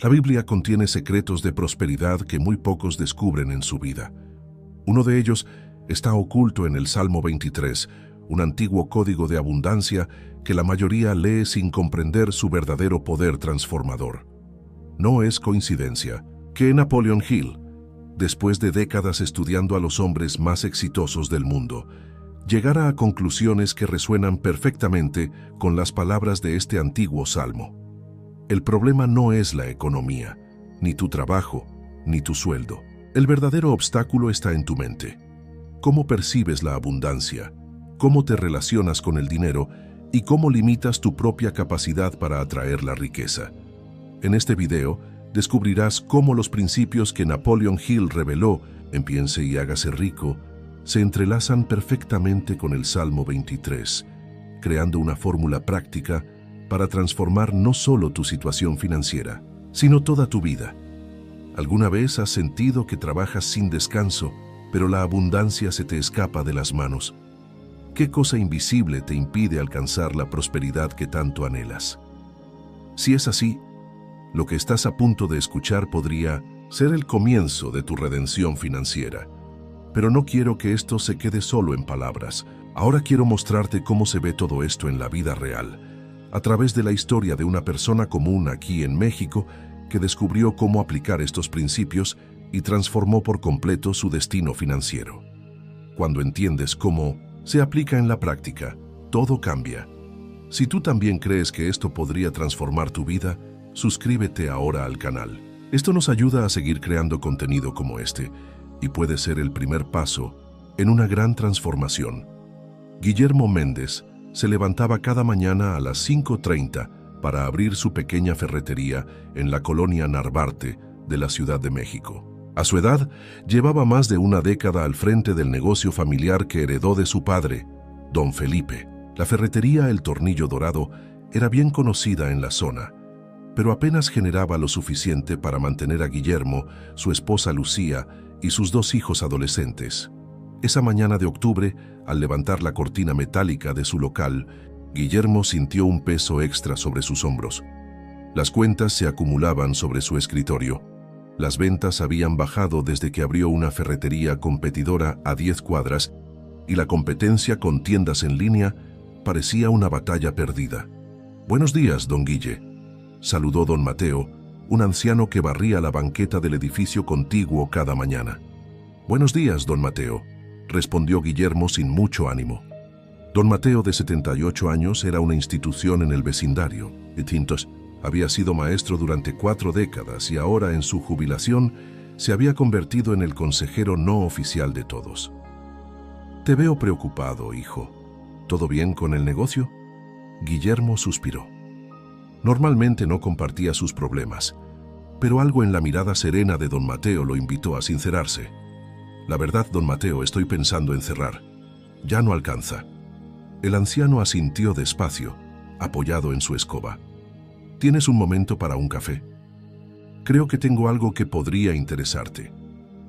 La Biblia contiene secretos de prosperidad que muy pocos descubren en su vida. Uno de ellos está oculto en el Salmo 23, un antiguo código de abundancia que la mayoría lee sin comprender su verdadero poder transformador. No es coincidencia que Napoleon Hill, después de décadas estudiando a los hombres más exitosos del mundo, llegara a conclusiones que resuenan perfectamente con las palabras de este antiguo salmo. El problema no es la economía, ni tu trabajo, ni tu sueldo. El verdadero obstáculo está en tu mente. ¿Cómo percibes la abundancia? ¿Cómo te relacionas con el dinero? ¿Y cómo limitas tu propia capacidad para atraer la riqueza? En este video descubrirás cómo los principios que Napoleon Hill reveló en Piense y hágase rico se entrelazan perfectamente con el Salmo 23, creando una fórmula práctica para transformar no solo tu situación financiera, sino toda tu vida. ¿Alguna vez has sentido que trabajas sin descanso, pero la abundancia se te escapa de las manos? ¿Qué cosa invisible te impide alcanzar la prosperidad que tanto anhelas? Si es así, lo que estás a punto de escuchar podría ser el comienzo de tu redención financiera. Pero no quiero que esto se quede solo en palabras. Ahora quiero mostrarte cómo se ve todo esto en la vida real, a través de la historia de una persona común aquí en México que descubrió cómo aplicar estos principios y transformó por completo su destino financiero. Cuando entiendes cómo se aplica en la práctica, todo cambia. Si tú también crees que esto podría transformar tu vida, suscríbete ahora al canal. Esto nos ayuda a seguir creando contenido como este y puede ser el primer paso en una gran transformación. Guillermo Méndez se levantaba cada mañana a las 5:30 para abrir su pequeña ferretería en la colonia Narvarte de la Ciudad de México. A su edad, llevaba más de una década al frente del negocio familiar que heredó de su padre, don Felipe. La ferretería El Tornillo Dorado era bien conocida en la zona, pero apenas generaba lo suficiente para mantener a Guillermo, su esposa Lucía y sus 2 hijos adolescentes. Esa mañana de octubre, al levantar la cortina metálica de su local, Guillermo sintió un peso extra sobre sus hombros. Las cuentas se acumulaban sobre su escritorio. Las ventas habían bajado desde que abrió una ferretería competidora a 10 cuadras y la competencia con tiendas en línea parecía una batalla perdida. «Buenos días, don Guille», saludó don Mateo, un anciano que barría la banqueta del edificio contiguo cada mañana. «Buenos días, don Mateo», respondió Guillermo sin mucho ánimo. Don Mateo, de 78 años, era una institución en el vecindario. Había sido maestro durante 4 décadas y ahora, en su jubilación, se había convertido en el consejero no oficial de todos. «Te veo preocupado, hijo. ¿Todo bien con el negocio?». Guillermo suspiró. Normalmente no compartía sus problemas, pero algo en la mirada serena de don Mateo lo invitó a sincerarse. «La verdad, don Mateo, estoy pensando en cerrar. Ya no alcanza». El anciano asintió despacio, apoyado en su escoba. «¿Tienes un momento para un café? Creo que tengo algo que podría interesarte».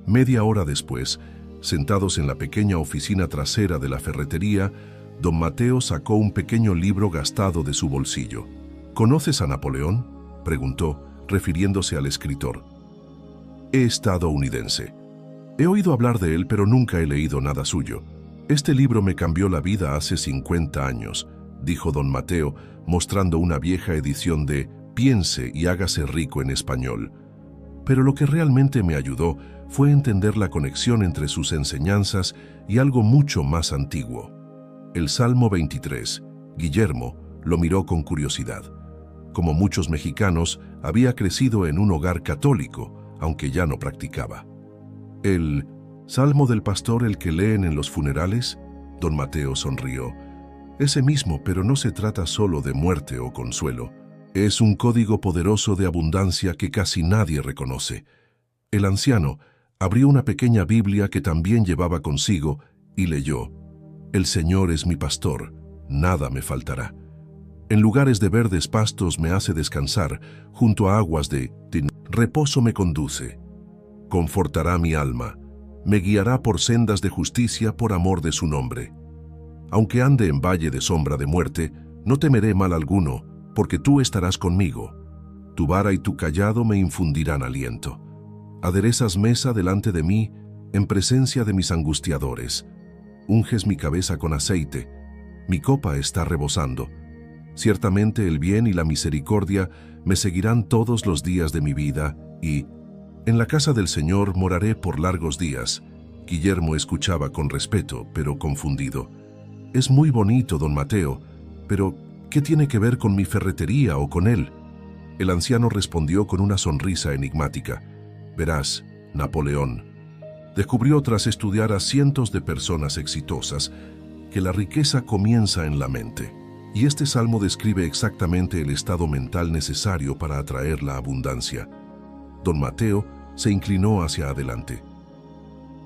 Media hora después, sentados en la pequeña oficina trasera de la ferretería, don Mateo sacó un pequeño libro gastado de su bolsillo. «¿Conoces a Napoleón?», preguntó, refiriéndose al escritor. «Estadounidense. He oído hablar de él, pero nunca he leído nada suyo. Este libro me cambió la vida hace 50 años», dijo don Mateo, mostrando una vieja edición de Piense y hágase rico en español. «Pero lo que realmente me ayudó fue entender la conexión entre sus enseñanzas y algo mucho más antiguo. El Salmo 23. Guillermo lo miró con curiosidad. Como muchos mexicanos, había crecido en un hogar católico, aunque ya no practicaba. «¿El Salmo del pastor, el que leen en los funerales?», don Mateo sonrió. «Ese mismo, pero no se trata solo de muerte o consuelo. Es un código poderoso de abundancia que casi nadie reconoce». El anciano abrió una pequeña Biblia que también llevaba consigo y leyó: «El Señor es mi pastor, nada me faltará. En lugares de verdes pastos me hace descansar, junto a aguas de reposo me conduce. Confortará mi alma, me guiará por sendas de justicia por amor de su nombre. Aunque ande en valle de sombra de muerte, no temeré mal alguno, porque tú estarás conmigo. Tu vara y tu cayado me infundirán aliento. Aderezas mesa delante de mí, en presencia de mis angustiadores. Unges mi cabeza con aceite, mi copa está rebosando. Ciertamente el bien y la misericordia me seguirán todos los días de mi vida, y en la casa del Señor moraré por largos días. Guillermo escuchaba con respeto, pero confundido. Es muy bonito, don Mateo, pero ¿qué tiene que ver con mi ferretería o con él? El anciano respondió con una sonrisa enigmática. Verás, Napoleón descubrió tras estudiar a cientos de personas exitosas que la riqueza comienza en la mente. Y este salmo describe exactamente el estado mental necesario para atraer la abundancia. Don Mateo se inclinó hacia adelante.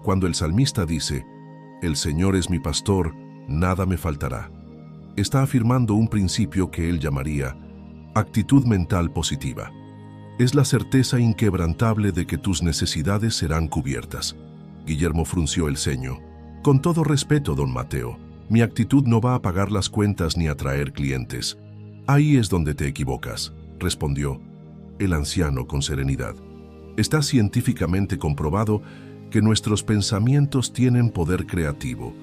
Cuando el salmista dice, «El Señor es mi pastor, nada me faltará», está afirmando un principio que él llamaría actitud mental positiva. Es la certeza inquebrantable de que tus necesidades serán cubiertas. Guillermo frunció el ceño. Con todo respeto, don Mateo, mi actitud no va a pagar las cuentas ni atraer clientes. Ahí es donde te equivocas, respondió el anciano con serenidad. Está científicamente comprobado que nuestros pensamientos tienen poder creativo.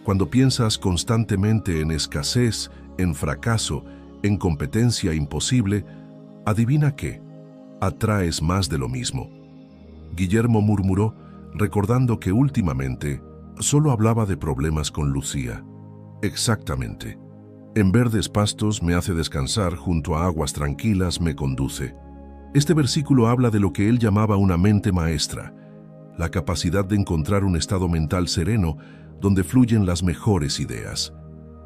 Cuando piensas constantemente en escasez, en fracaso, en competencia imposible, adivina qué, atraes más de lo mismo. Guillermo murmuró, recordando que últimamente solo hablaba de problemas con Lucía. Exactamente. En verdes pastos me hace descansar, junto a aguas tranquilas me conduce. Este versículo habla de lo que él llamaba una mente maestra, la capacidad de encontrar un estado mental sereno donde fluyen las mejores ideas.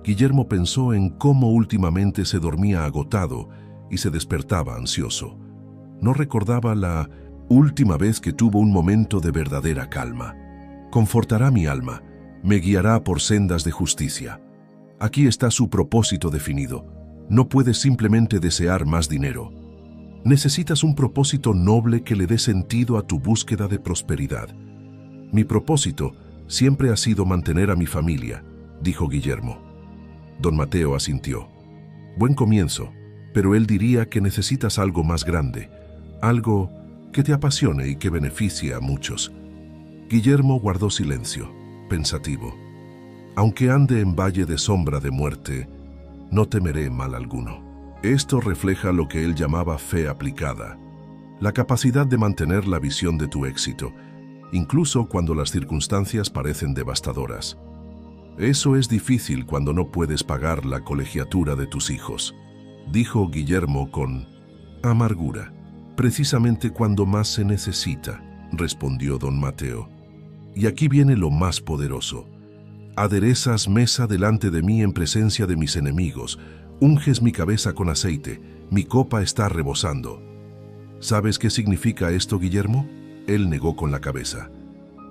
Guillermo pensó en cómo últimamente se dormía agotado y se despertaba ansioso. No recordaba la última vez que tuvo un momento de verdadera calma. Confortará mi alma, me guiará por sendas de justicia. Aquí está su propósito definido. No puedes simplemente desear más dinero. Necesitas un propósito noble que le dé sentido a tu búsqueda de prosperidad. Mi propósito siempre ha sido mantener a mi familia, dijo Guillermo. Don Mateo asintió. Buen comienzo, pero él diría que necesitas algo más grande, algo que te apasione y que beneficie a muchos. Guillermo guardó silencio, pensativo. Aunque ande en valle de sombra de muerte, no temeré mal alguno. Esto refleja lo que él llamaba fe aplicada, la capacidad de mantener la visión de tu éxito, incluso cuando las circunstancias parecen devastadoras. Eso es difícil cuando no puedes pagar la colegiatura de tus hijos, dijo Guillermo con amargura. Precisamente cuando más se necesita, respondió don Mateo. Y aquí viene lo más poderoso. Aderezas mesa delante de mí en presencia de mis enemigos, unges mi cabeza con aceite, mi copa está rebosando. ¿Sabes qué significa esto, Guillermo? Él negó con la cabeza.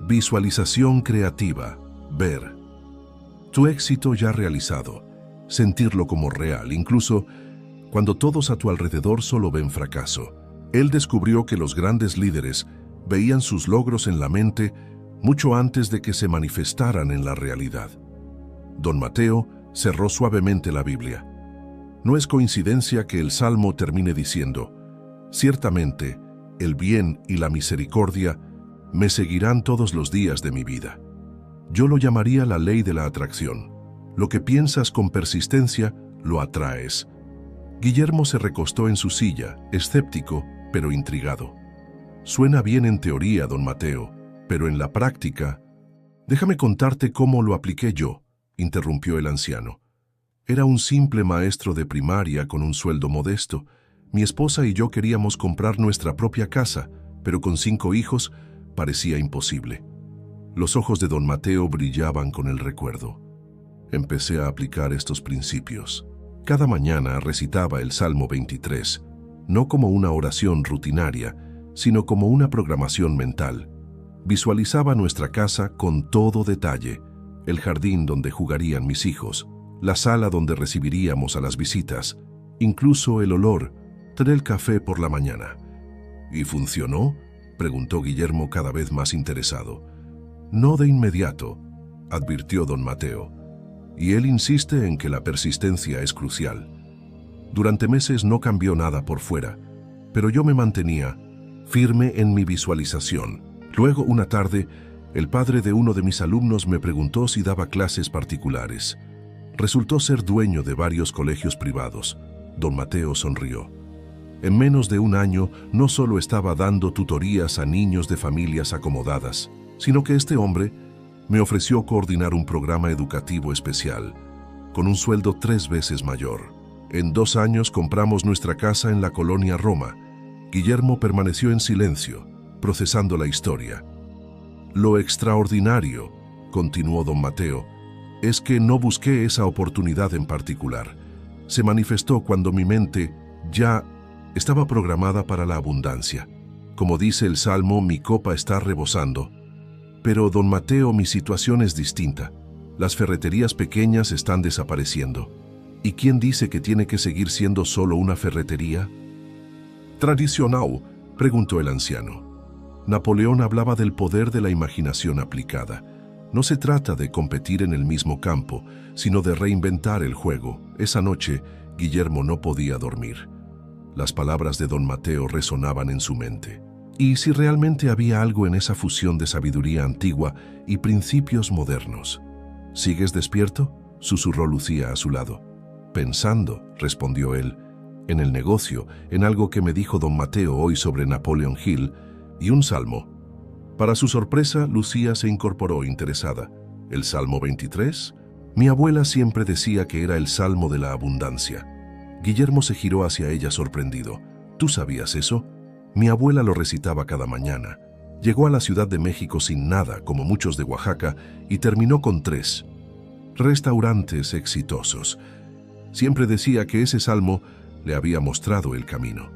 Visualización creativa, ver. Tu éxito ya realizado, sentirlo como real, incluso cuando todos a tu alrededor solo ven fracaso. Él descubrió que los grandes líderes veían sus logros en la mente mucho antes de que se manifestaran en la realidad. Don Mateo cerró suavemente la Biblia. No es coincidencia que el Salmo termine diciendo, «Ciertamente, el bien y la misericordia me seguirán todos los días de mi vida». Yo lo llamaría la ley de la atracción. Lo que piensas con persistencia, lo atraes. Guillermo se recostó en su silla, escéptico, pero intrigado. Suena bien en teoría, don Mateo, pero en la práctica... Déjame contarte cómo lo apliqué yo, interrumpió el anciano. Era un simple maestro de primaria con un sueldo modesto. Mi esposa y yo queríamos comprar nuestra propia casa, pero con 5 hijos parecía imposible. Los ojos de don Mateo brillaban con el recuerdo. Empecé a aplicar estos principios. Cada mañana recitaba el Salmo 23, no como una oración rutinaria, sino como una programación mental. Visualizaba nuestra casa con todo detalle, el jardín donde jugarían mis hijos, la sala donde recibiríamos a las visitas, incluso el olor del café por la mañana. ¿Y funcionó?, preguntó Guillermo cada vez más interesado. No de inmediato, advirtió don Mateo, y él insiste en que la persistencia es crucial. Durante meses no cambió nada por fuera, pero yo me mantenía firme en mi visualización. Luego, una tarde, el padre de uno de mis alumnos me preguntó si daba clases particulares. Resultó ser dueño de varios colegios privados. Don Mateo sonrió. En menos de un año, no solo estaba dando tutorías a niños de familias acomodadas, sino que este hombre me ofreció coordinar un programa educativo especial, con un sueldo 3 veces mayor. En 2 años compramos nuestra casa en la colonia Roma. Guillermo permaneció en silencio, procesando la historia. Lo extraordinario, continuó don Mateo, es que no busqué esa oportunidad en particular. Se manifestó cuando mi mente ya estaba programada para la abundancia. Como dice el Salmo, mi copa está rebosando. Pero, don Mateo, mi situación es distinta. Las ferreterías pequeñas están desapareciendo. ¿Y quién dice que tiene que seguir siendo solo una ferretería? ¿Tradicional?, preguntó el anciano. Napoleón hablaba del poder de la imaginación aplicada. No se trata de competir en el mismo campo, sino de reinventar el juego. Esa noche, Guillermo no podía dormir. Las palabras de don Mateo resonaban en su mente. ¿Y si realmente había algo en esa fusión de sabiduría antigua y principios modernos? ¿Sigues despierto?, susurró Lucía a su lado. Pensando, respondió él, en el negocio, en algo que me dijo don Mateo hoy sobre Napoleon Hill y un salmo. Para su sorpresa, Lucía se incorporó interesada. ¿El Salmo 23? Mi abuela siempre decía que era el Salmo de la abundancia. Guillermo se giró hacia ella sorprendido. ¿Tú sabías eso? Mi abuela lo recitaba cada mañana. Llegó a la Ciudad de México sin nada, como muchos de Oaxaca, y terminó con 3 restaurantes exitosos. Siempre decía que ese salmo le había mostrado el camino.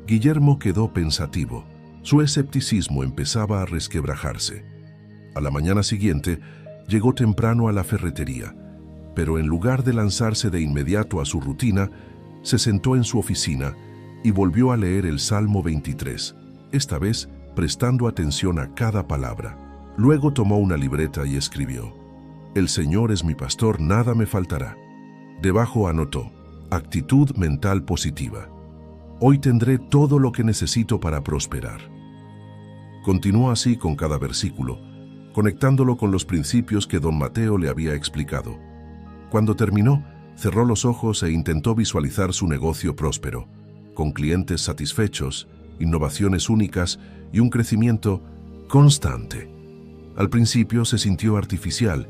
Guillermo quedó pensativo. Su escepticismo empezaba a resquebrajarse. A la mañana siguiente, llegó temprano a la ferretería, pero en lugar de lanzarse de inmediato a su rutina, se sentó en su oficina y volvió a leer el Salmo 23, esta vez prestando atención a cada palabra. Luego tomó una libreta y escribió: «El Señor es mi pastor, nada me faltará». Debajo anotó: «Actitud mental positiva. Hoy tendré todo lo que necesito para prosperar». Continuó así con cada versículo, conectándolo con los principios que don Mateo le había explicado. Cuando terminó, cerró los ojos e intentó visualizar su negocio próspero, con clientes satisfechos, innovaciones únicas y un crecimiento constante. Al principio se sintió artificial,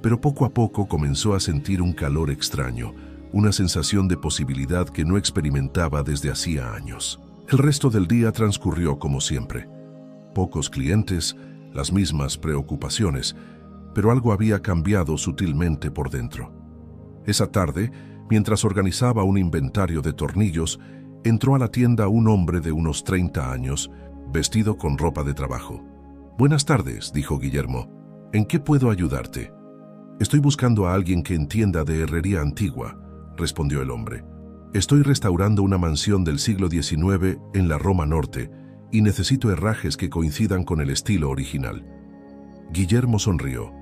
pero poco a poco comenzó a sentir un calor extraño, una sensación de posibilidad que no experimentaba desde hacía años. El resto del día transcurrió como siempre. Pocos clientes, las mismas preocupaciones, pero algo había cambiado sutilmente por dentro. Esa tarde, mientras organizaba un inventario de tornillos, entró a la tienda un hombre de unos 30 años, vestido con ropa de trabajo. «Buenas tardes», dijo Guillermo. «¿En qué puedo ayudarte?» «Estoy buscando a alguien que entienda de herrería antigua», respondió el hombre. «Estoy restaurando una mansión del siglo XIX en la Roma Norte y necesito herrajes que coincidan con el estilo original». Guillermo sonrió.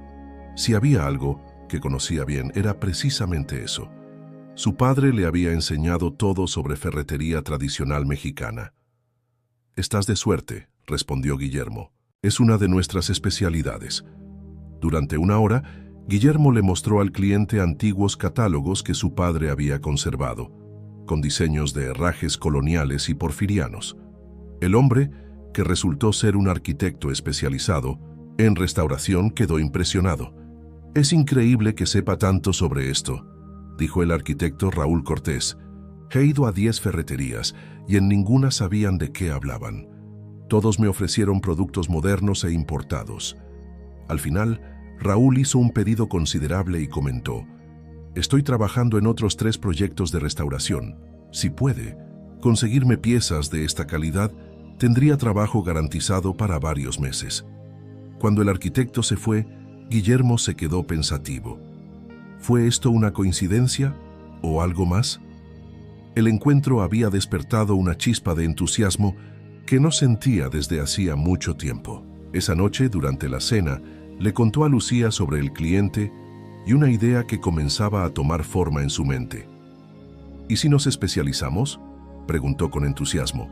Si había algo que conocía bien, era precisamente eso. Su padre le había enseñado todo sobre ferretería tradicional mexicana. «Estás de suerte», respondió Guillermo. «Es una de nuestras especialidades». Durante una hora, Guillermo le mostró al cliente antiguos catálogos que su padre había conservado, con diseños de herrajes coloniales y porfirianos. El hombre, que resultó ser un arquitecto especializado en restauración, quedó impresionado. «Es increíble que sepa tanto sobre esto», dijo el arquitecto Raúl Cortés. «He ido a 10 ferreterías y en ninguna sabían de qué hablaban. Todos me ofrecieron productos modernos e importados». Al final, Raúl hizo un pedido considerable y comentó: «Estoy trabajando en otros 3 proyectos de restauración. Si puede conseguirme piezas de esta calidad, tendría trabajo garantizado para varios meses». Cuando el arquitecto se fue, Guillermo se quedó pensativo. ¿Fue esto una coincidencia o algo más? El encuentro había despertado una chispa de entusiasmo que no sentía desde hacía mucho tiempo. Esa noche, durante la cena, le contó a Lucía sobre el cliente y una idea que comenzaba a tomar forma en su mente. «¿Y si nos especializamos?», preguntó con entusiasmo.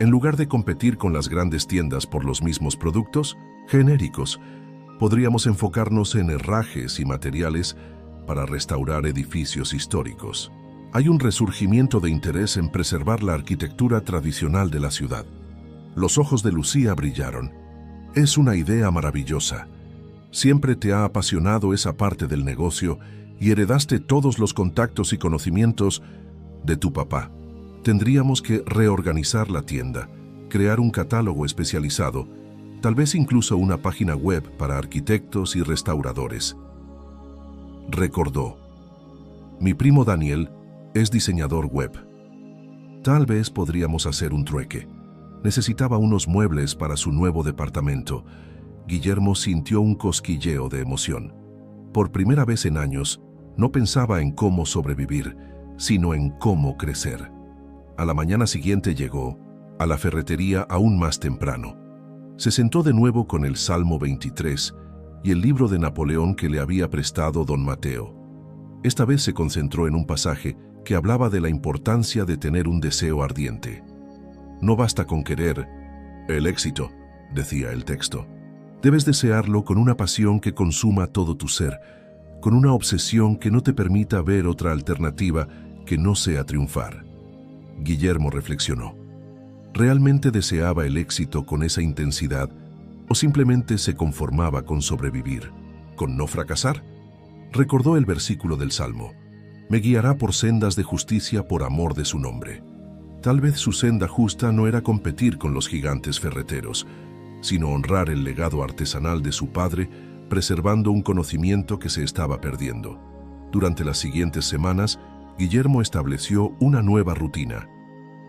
En lugar de competir con las grandes tiendas por los mismos productos genéricos, podríamos enfocarnos en herrajes y materiales para restaurar edificios históricos. Hay un resurgimiento de interés en preservar la arquitectura tradicional de la ciudad. Los ojos de Lucía brillaron. Es una idea maravillosa. Siempre te ha apasionado esa parte del negocio y heredaste todos los contactos y conocimientos de tu papá. Tendríamos que reorganizar la tienda, crear un catálogo especializado, tal vez incluso una página web para arquitectos y restauradores. Recordó: mi primo Daniel es diseñador web. Tal vez podríamos hacer un trueque. Necesitaba unos muebles para su nuevo departamento. Guillermo sintió un cosquilleo de emoción. Por primera vez en años, no pensaba en cómo sobrevivir, sino en cómo crecer. A la mañana siguiente llegó a la ferretería aún más temprano. Se sentó de nuevo con el Salmo 23 y el libro de Napoleón que le había prestado don Mateo. Esta vez se concentró en un pasaje que hablaba de la importancia de tener un deseo ardiente. No basta con querer el éxito, decía el texto. Debes desearlo con una pasión que consuma todo tu ser, con una obsesión que no te permita ver otra alternativa que no sea triunfar. Guillermo reflexionó. ¿Realmente deseaba el éxito con esa intensidad o simplemente se conformaba con sobrevivir, con no fracasar? Recordó el versículo del Salmo: me guiará por sendas de justicia por amor de su nombre. Tal vez su senda justa no era competir con los gigantes ferreteros, sino honrar el legado artesanal de su padre, preservando un conocimiento que se estaba perdiendo. Durante las siguientes semanas, Guillermo estableció una nueva rutina.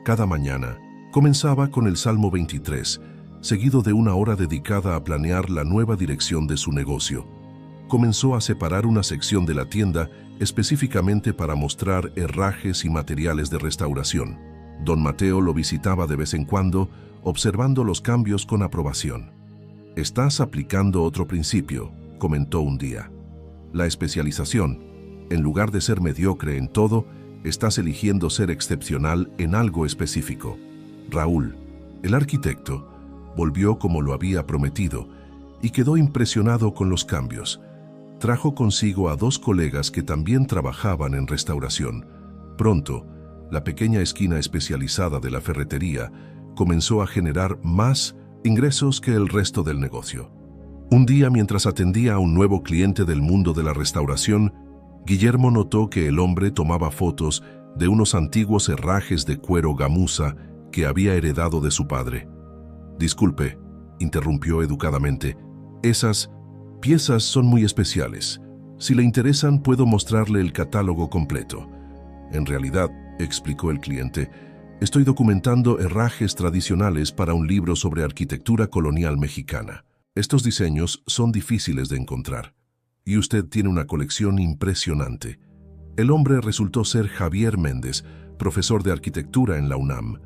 Cada mañana, comenzaba con el Salmo 23, seguido de una hora dedicada a planear la nueva dirección de su negocio. Comenzó a separar una sección de la tienda específicamente para mostrar herrajes y materiales de restauración. Don Mateo lo visitaba de vez en cuando, observando los cambios con aprobación. «Estás aplicando otro principio», comentó un día. «La especialización. En lugar de ser mediocre en todo, estás eligiendo ser excepcional en algo específico». Raúl, el arquitecto, volvió como lo había prometido y quedó impresionado con los cambios. Trajo consigo a 2 colegas que también trabajaban en restauración. Pronto, la pequeña esquina especializada de la ferretería comenzó a generar más ingresos que el resto del negocio. Un día, mientras atendía a un nuevo cliente del mundo de la restauración, Guillermo notó que el hombre tomaba fotos de unos antiguos herrajes de cuero gamuza que había heredado de su padre. «Disculpe», interrumpió educadamente, «esas piezas son muy especiales. Si le interesan, puedo mostrarle el catálogo completo». «En realidad», explicó el cliente, «estoy documentando herrajes tradicionales para un libro sobre arquitectura colonial mexicana. Estos diseños son difíciles de encontrar. Y usted tiene una colección impresionante». El hombre resultó ser Javier Méndez, profesor de arquitectura en la UNAM.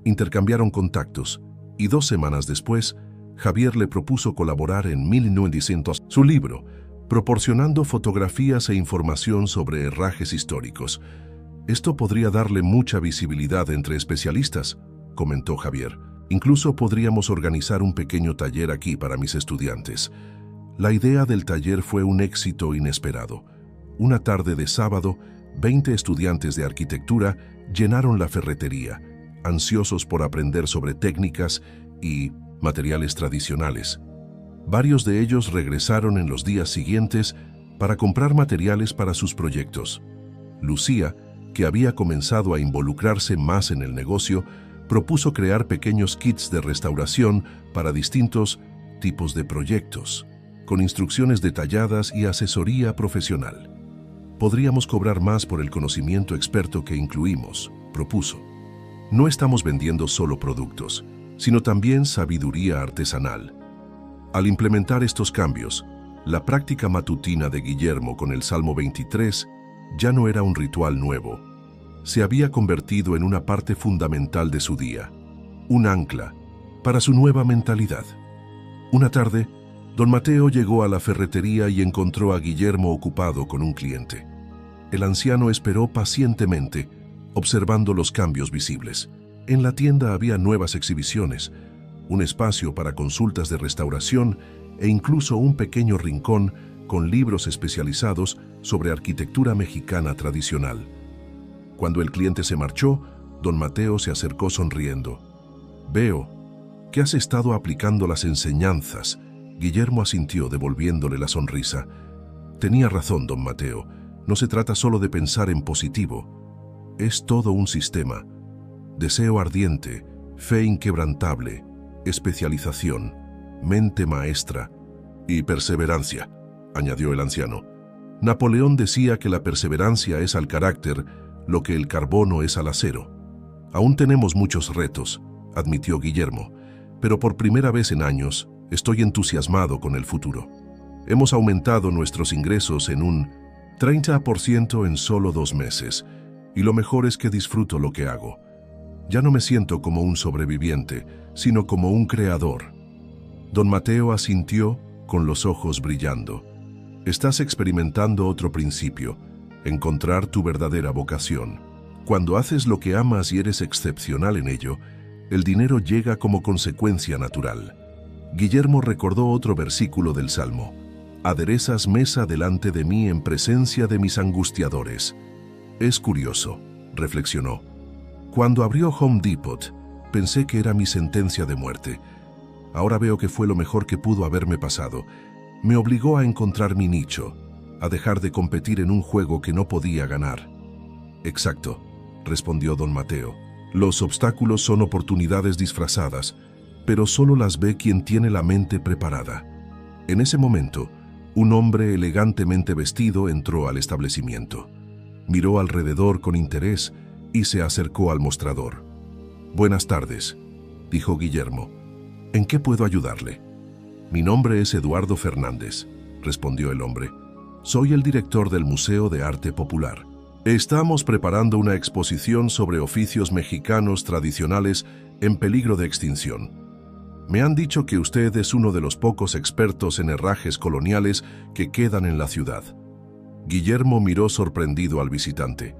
Intercambiaron contactos y 2 semanas después, Javier le propuso colaborar en 1900 su libro, proporcionando fotografías e información sobre herrajes históricos. «Esto podría darle mucha visibilidad entre especialistas», comentó Javier. «Incluso podríamos organizar un pequeño taller aquí para mis estudiantes». La idea del taller fue un éxito inesperado. Una tarde de sábado, 20 estudiantes de arquitectura llenaron la ferretería, ansiosos por aprender sobre técnicas y materiales tradicionales. Varios de ellos regresaron en los días siguientes para comprar materiales para sus proyectos. Lucía, que había comenzado a involucrarse más en el negocio, propuso crear pequeños kits de restauración para distintos tipos de proyectos, con instrucciones detalladas y asesoría profesional. «Podríamos cobrar más por el conocimiento experto que incluimos», propuso. «No estamos vendiendo solo productos, sino también sabiduría artesanal». Al implementar estos cambios, la práctica matutina de Guillermo con el Salmo 23 ya no era un ritual nuevo. Se había convertido en una parte fundamental de su día, un ancla para su nueva mentalidad. Una tarde, don Mateo llegó a la ferretería y encontró a Guillermo ocupado con un cliente. El anciano esperó pacientemente, observando los cambios visibles. En la tienda había nuevas exhibiciones, un espacio para consultas de restauración e incluso un pequeño rincón con libros especializados sobre arquitectura mexicana tradicional. Cuando el cliente se marchó, don Mateo se acercó sonriendo. «Veo que has estado aplicando las enseñanzas». Guillermo asintió, devolviéndole la sonrisa. «Tenía razón, don Mateo. No se trata solo de pensar en positivo. Es todo un sistema. Deseo ardiente, fe inquebrantable, especialización, mente maestra y perseverancia», añadió el anciano. Napoleón decía que la perseverancia es al carácter lo que el carbono es al acero. «Aún tenemos muchos retos», admitió Guillermo, «pero por primera vez en años estoy entusiasmado con el futuro. Hemos aumentado nuestros ingresos en un 30% en solo 2 meses, y lo mejor es que disfruto lo que hago. Ya no me siento como un sobreviviente, sino como un creador». Don Mateo asintió con los ojos brillando. «Estás experimentando otro principio, encontrar tu verdadera vocación. Cuando haces lo que amas y eres excepcional en ello, el dinero llega como consecuencia natural». Guillermo recordó otro versículo del Salmo: «Aderezas mesa delante de mí en presencia de mis angustiadores». «Es curioso», reflexionó. «Cuando abrió Home Depot, pensé que era mi sentencia de muerte. Ahora veo que fue lo mejor que pudo haberme pasado. Me obligó a encontrar mi nicho, a dejar de competir en un juego que no podía ganar». «Exacto», respondió don Mateo. «Los obstáculos son oportunidades disfrazadas, pero solo las ve quien tiene la mente preparada». En ese momento, un hombre elegantemente vestido entró al establecimiento. Miró alrededor con interés y se acercó al mostrador. «Buenas tardes», dijo Guillermo. «¿En qué puedo ayudarle?» «Mi nombre es Eduardo Fernández», respondió el hombre. «Soy el director del Museo de Arte Popular. Estamos preparando una exposición sobre oficios mexicanos tradicionales en peligro de extinción. Me han dicho que usted es uno de los pocos expertos en herrajes coloniales que quedan en la ciudad». Guillermo miró sorprendido al visitante.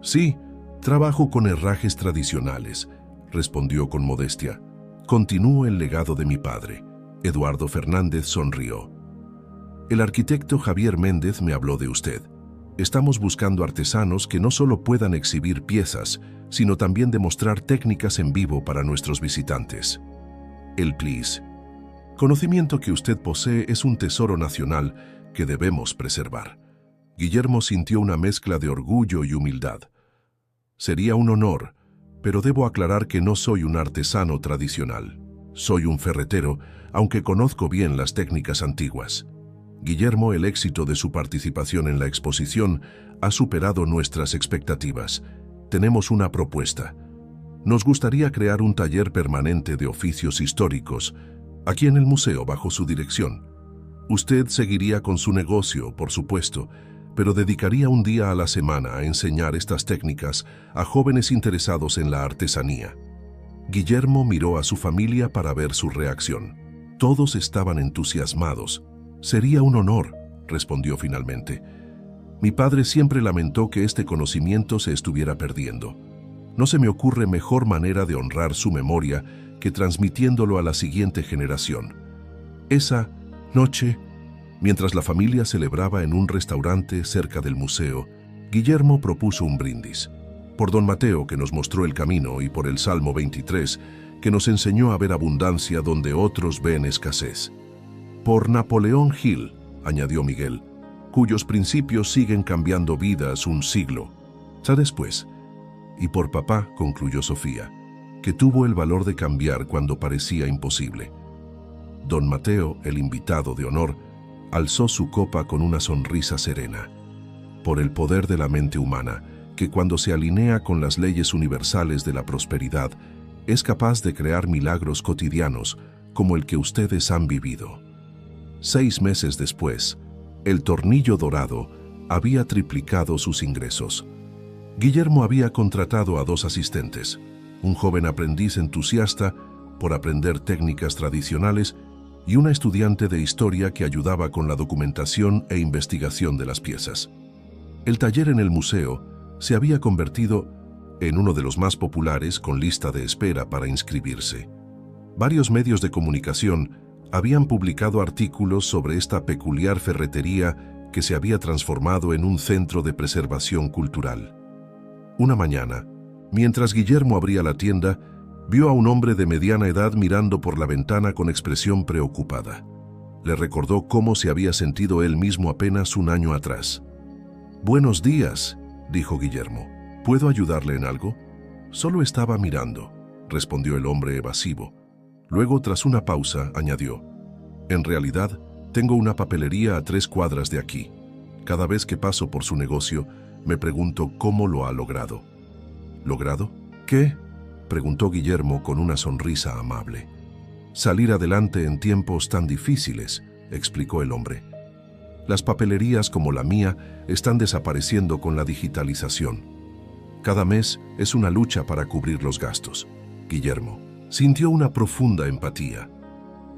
«Sí, trabajo con herrajes tradicionales», respondió con modestia. «Continúo el legado de mi padre». Eduardo Fernández sonrió. «El arquitecto Javier Méndez me habló de usted. Estamos buscando artesanos que no solo puedan exhibir piezas, sino también demostrar técnicas en vivo para nuestros visitantes». El Plis. «Conocimiento que usted posee es un tesoro nacional que debemos preservar». Guillermo sintió una mezcla de orgullo y humildad. «Sería un honor, pero debo aclarar que no soy un artesano tradicional. Soy un ferretero, aunque conozco bien las técnicas antiguas». Guillermo, el éxito de su participación en la exposición ha superado nuestras expectativas. Tenemos una propuesta. Nos gustaría crear un taller permanente de oficios históricos, aquí en el museo bajo su dirección. Usted seguiría con su negocio, por supuesto, pero dedicaría un día a la semana a enseñar estas técnicas a jóvenes interesados en la artesanía. Guillermo miró a su familia para ver su reacción. Todos estaban entusiasmados. «Sería un honor», respondió finalmente. «Mi padre siempre lamentó que este conocimiento se estuviera perdiendo. No se me ocurre mejor manera de honrar su memoria que transmitiéndolo a la siguiente generación». Esa noche, mientras la familia celebraba en un restaurante cerca del museo, Guillermo propuso un brindis. Por don Mateo, que nos mostró el camino, y por el Salmo 23, que nos enseñó a ver abundancia donde otros ven escasez. Por Napoleón Hill, añadió Miguel, cuyos principios siguen cambiando vidas un siglo. Ya después. Y por papá, concluyó Sofía, que tuvo el valor de cambiar cuando parecía imposible. Don Mateo, el invitado de honor, alzó su copa con una sonrisa serena. Por el poder de la mente humana, que cuando se alinea con las leyes universales de la prosperidad, es capaz de crear milagros cotidianos como el que ustedes han vivido. 6 meses después, el Tornillo Dorado había triplicado sus ingresos. Guillermo había contratado a 2 asistentes, un joven aprendiz entusiasta por aprender técnicas tradicionales y una estudiante de historia que ayudaba con la documentación e investigación de las piezas. El taller en el museo se había convertido en uno de los más populares con lista de espera para inscribirse. Varios medios de comunicación habían publicado artículos sobre esta peculiar ferretería que se había transformado en un centro de preservación cultural. Una mañana, mientras Guillermo abría la tienda, vio a un hombre de mediana edad mirando por la ventana con expresión preocupada. Le recordó cómo se había sentido él mismo apenas un año atrás. «Buenos días», dijo Guillermo. «¿Puedo ayudarle en algo?» «Solo estaba mirando», respondió el hombre evasivo. Luego, tras una pausa, añadió: «En realidad, tengo una papelería a 3 cuadras de aquí. Cada vez que paso por su negocio, me pregunto cómo lo ha logrado». «¿Logrado? ¿Qué?», preguntó Guillermo con una sonrisa amable. «Salir adelante en tiempos tan difíciles», explicó el hombre. «Las papelerías como la mía están desapareciendo con la digitalización. Cada mes es una lucha para cubrir los gastos». Guillermo sintió una profunda empatía.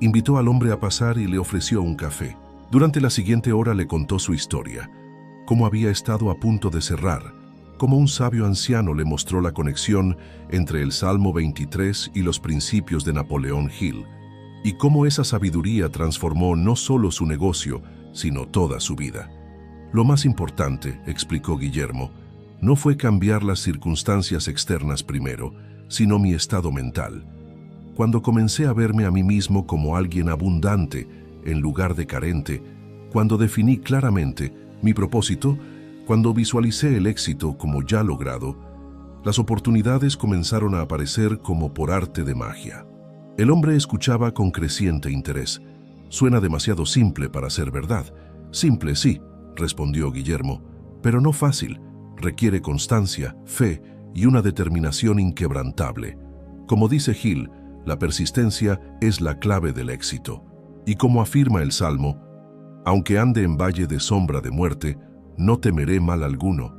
Invitó al hombre a pasar y le ofreció un café. Durante la siguiente hora le contó su historia, cómo había estado a punto de cerrar, cómo un sabio anciano le mostró la conexión entre el Salmo 23 y los principios de Napoleón Hill, y cómo esa sabiduría transformó no solo su negocio, sino toda su vida. Lo más importante, explicó Guillermo, no fue cambiar las circunstancias externas primero, sino mi estado mental. Cuando comencé a verme a mí mismo como alguien abundante en lugar de carente, cuando definí claramente mi propósito, cuando visualicé el éxito como ya logrado, las oportunidades comenzaron a aparecer como por arte de magia. El hombre escuchaba con creciente interés. «Suena demasiado simple para ser verdad». «Simple, sí», respondió Guillermo, «pero no fácil. Requiere constancia, fe y una determinación inquebrantable. Como dice Hill, la persistencia es la clave del éxito. Y como afirma el Salmo, aunque ande en valle de sombra de muerte, no temeré mal alguno».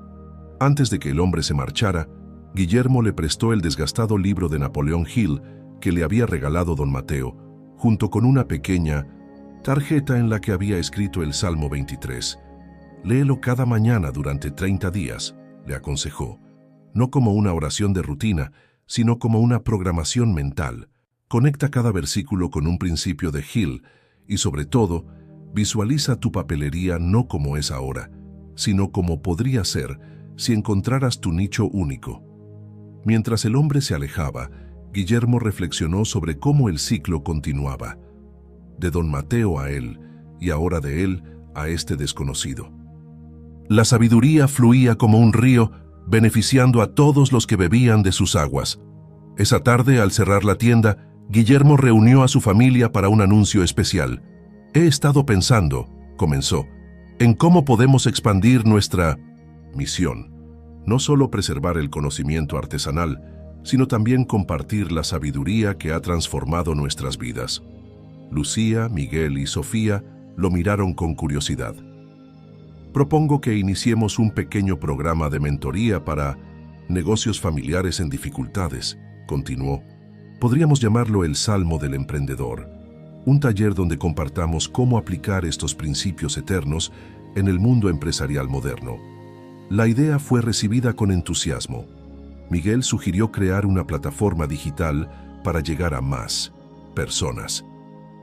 Antes de que el hombre se marchara, Guillermo le prestó el desgastado libro de Napoleón Hill que le había regalado don Mateo, junto con una pequeña tarjeta en la que había escrito el Salmo 23. «Léelo cada mañana durante 30 días», le aconsejó, «no como una oración de rutina, sino como una programación mental. Conecta cada versículo con un principio de Hill y, sobre todo, visualiza tu papelería no como es ahora, sino como podría ser si encontraras tu nicho único». Mientras el hombre se alejaba, Guillermo reflexionó sobre cómo el ciclo continuaba, de don Mateo a él, y ahora de él a este desconocido. La sabiduría fluía como un río, beneficiando a todos los que bebían de sus aguas. Esa tarde, al cerrar la tienda, Guillermo reunió a su familia para un anuncio especial. «He estado pensando», comenzó, «en cómo podemos expandir nuestra misión. No solo preservar el conocimiento artesanal, sino también compartir la sabiduría que ha transformado nuestras vidas». Lucía, Miguel y Sofía lo miraron con curiosidad. «Propongo que iniciemos un pequeño programa de mentoría para negocios familiares en dificultades», continuó. «Podríamos llamarlo el Salmo del Emprendedor, un taller donde compartamos cómo aplicar estos principios eternos en el mundo empresarial moderno». La idea fue recibida con entusiasmo. Miguel sugirió crear una plataforma digital para llegar a más personas.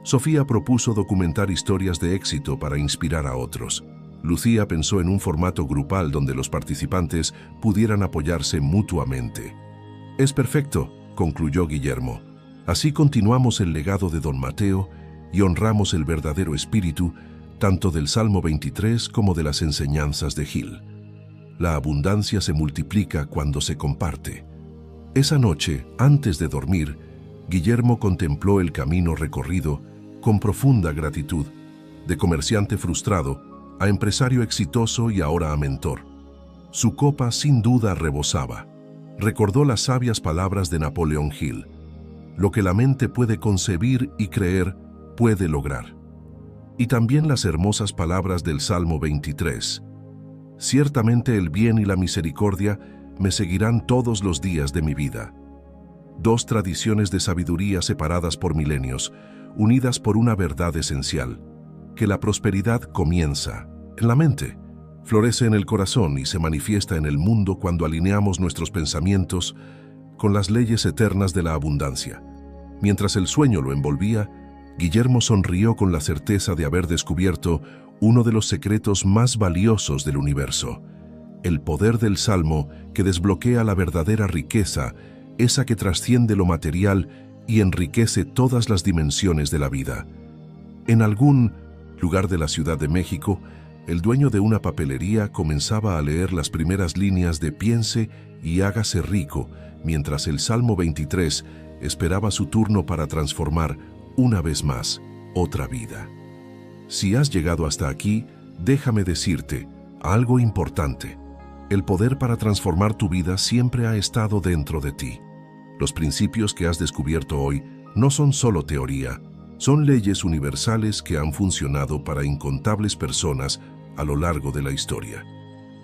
Sofía propuso documentar historias de éxito para inspirar a otros. Lucía pensó en un formato grupal donde los participantes pudieran apoyarse mutuamente. «Es perfecto», concluyó Guillermo. «Así continuamos el legado de don Mateo y honramos el verdadero espíritu tanto del Salmo 23 como de las enseñanzas de Hill. La abundancia se multiplica cuando se comparte». Esa noche, antes de dormir, Guillermo contempló el camino recorrido con profunda gratitud, de comerciante frustrado a empresario exitoso y ahora a mentor. Su copa sin duda rebosaba. Recordó las sabias palabras de Napoleón Hill: «Lo que la mente puede concebir y creer, puede lograr». Y también las hermosas palabras del Salmo 23: «Ciertamente el bien y la misericordia me seguirán todos los días de mi vida». Dos tradiciones de sabiduría separadas por milenios, unidas por una verdad esencial: que la prosperidad comienza en la mente, Florece en el corazón y se manifiesta en el mundo cuando alineamos nuestros pensamientos con las leyes eternas de la abundancia. Mientras el sueño lo envolvía, Guillermo sonrió con la certeza de haber descubierto uno de los secretos más valiosos del universo: el poder del Salmo que desbloquea la verdadera riqueza, esa que trasciende lo material y enriquece todas las dimensiones de la vida. En algún lugar de la Ciudad de México, el dueño de una papelería comenzaba a leer las primeras líneas de Piense y hágase rico, mientras el Salmo 23 esperaba su turno para transformar, una vez más, otra vida. Si has llegado hasta aquí, déjame decirte algo importante. El poder para transformar tu vida siempre ha estado dentro de ti. Los principios que has descubierto hoy no son solo teoría, son leyes universales que han funcionado para incontables personas a lo largo de la historia.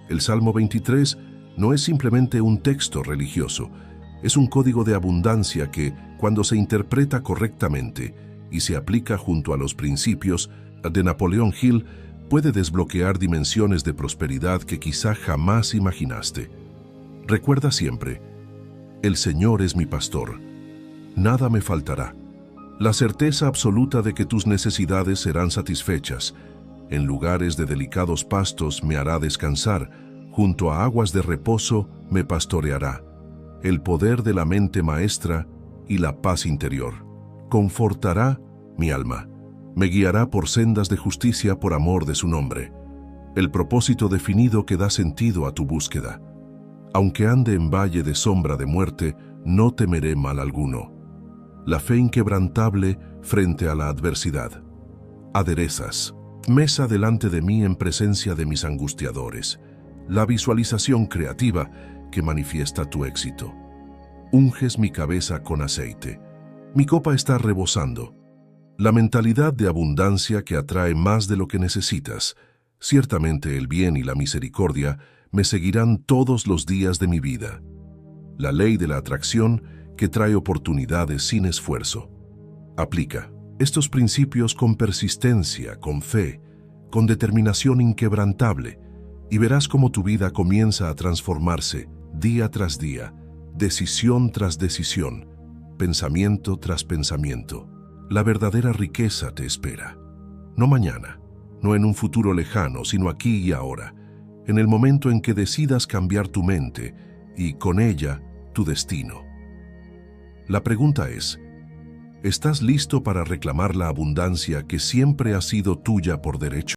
El Salmo 23 no es simplemente un texto religioso, es un código de abundancia que, cuando se interpreta correctamente y se aplica junto a los principios de Napoleón Hill, puede desbloquear dimensiones de prosperidad que quizá jamás imaginaste. Recuerda siempre: el Señor es mi pastor, nada me faltará. La certeza absoluta de que tus necesidades serán satisfechas. En lugares de delicados pastos me hará descansar, junto a aguas de reposo me pastoreará. El poder de la mente maestra y la paz interior confortará mi alma. Me guiará por sendas de justicia por amor de su nombre. El propósito definido que da sentido a tu búsqueda. Aunque ande en valle de sombra de muerte, no temeré mal alguno. La fe inquebrantable frente a la adversidad. Aderezas mesa delante de mí en presencia de mis angustiadores. La visualización creativa que manifiesta tu éxito. Unges mi cabeza con aceite. Mi copa está rebosando. La mentalidad de abundancia que atrae más de lo que necesitas. Ciertamente el bien y la misericordia me seguirán todos los días de mi vida. La ley de la atracción que trae oportunidades sin esfuerzo. Aplica estos principios con persistencia, con fe, con determinación inquebrantable, y verás cómo tu vida comienza a transformarse día tras día, decisión tras decisión, pensamiento tras pensamiento. La verdadera riqueza te espera. No mañana, no en un futuro lejano, sino aquí y ahora, en el momento en que decidas cambiar tu mente y, con ella, tu destino. La pregunta es: ¿estás listo para reclamar la abundancia que siempre ha sido tuya por derecho?